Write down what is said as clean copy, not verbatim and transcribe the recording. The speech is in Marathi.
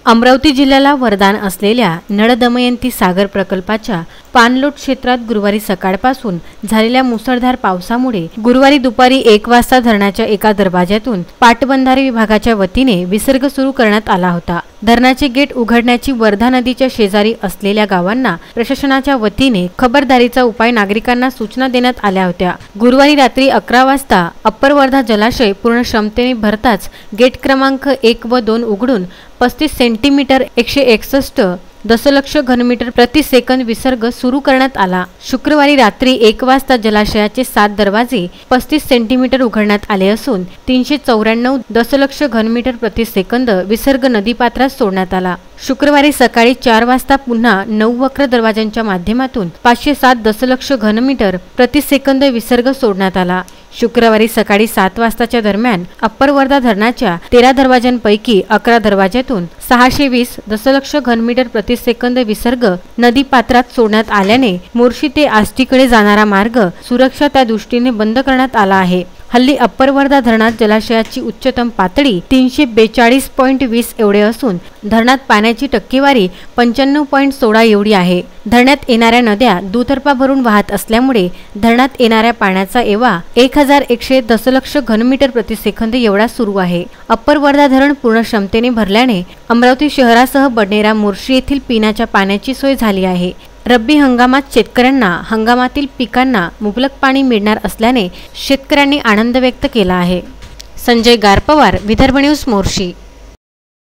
अमरावती जिल्ह्याला वरदान असलेल्या नळदमयंती सागर प्रकल्पाच्या पाणलोट क्षेत्रात गुरुवारी सकाळपासून झालेल्या मुसळधार पावसामुळे गुरुवारी दुपारी 1 वाजता धरणाच्या एका दरवाज्यातून पाटबंधारे विभागाच्या वतीने विसर्ग सुरू करण्यात आला होता। धरणाचे गेट उघडण्याची वर्धा नदीच्या शेजारी असलेल्या गावांना प्रशासनाच्या वतीने खबरदारीचा उपाय नागरिकांना सूचना देण्यात आल्या होत्या। गुरुवारी रात्री 11 वाजता अप्पर वर्धा जलाशय पूर्ण क्षमतेने भरताच गेट क्रमांक 1 व 2 उघडून 35 सेंटीमीटर 161 दशलक्ष घनमीटर प्रति सेकंद विसर्ग सुरू करण्यात आला। शुक्रवारी रात्री 1 वाजता जलाशयाचे 7 दरवाजे 35 सेंटीमीटर उघडण्यात आले असून 394 दशलक्ष घनमीटर प्रति सेकंद विसर्ग नदीपात्रात सोडण्यात आला। शुक्रवारी सकाळी 4 वाजता पुन्हा 9 वक्र दरवाजांच्या माध्यमातून 507 दशलक्ष घनमीटर प्रति सेकंद विसर्ग सोडण्यात आला। शुक्रवारी सकाळी 7 वाजताच्या दरम्यान अप्पर वर्धा धरणाच्या 13 दरवाजांपैकी 11 दरवाजातून 620 दशलक्ष घनमीटर प्रति सेकंद विसर्ग नदीपात्रात सोडण्यात आल्याने मोर्शी ते आष्टीकडे जाणारा मार्ग सुरक्षा त्या दृष्टीने बंद करण्यात आला आहे। हल्ली अप्पर वर्धा धरणात जलाशयाची उच्चतम पातळी 342.20 एवढे असून धरणात पाण्याची टक्केवारी 95.16 एवढी आहे। धरणात येणाऱ्या नद्या दुतर्फा भरून वाहत असल्यामुळे धरणात येणाऱ्या पाण्याचा एवा 1100 दशलक्ष घनमीटर प्रति सेकंद एवढा सुरू आहे। अप्पर वर्धा धरण पूर्ण क्षमतेने भरल्याने अमरावती शहरासह बडनेरा मोर्शी येथील पिण्याच्या पाण्याची सोय झाली आहे। रब्बी हंगामात शेतकऱ्यांना हंगामातील पिकांना मुबलक पाणी मिळणार असल्याने शेतकऱ्यांनी आनंद व्यक्त केला आहे। संजय गारपवार, विदर्भ न्यूज, मोर्शी।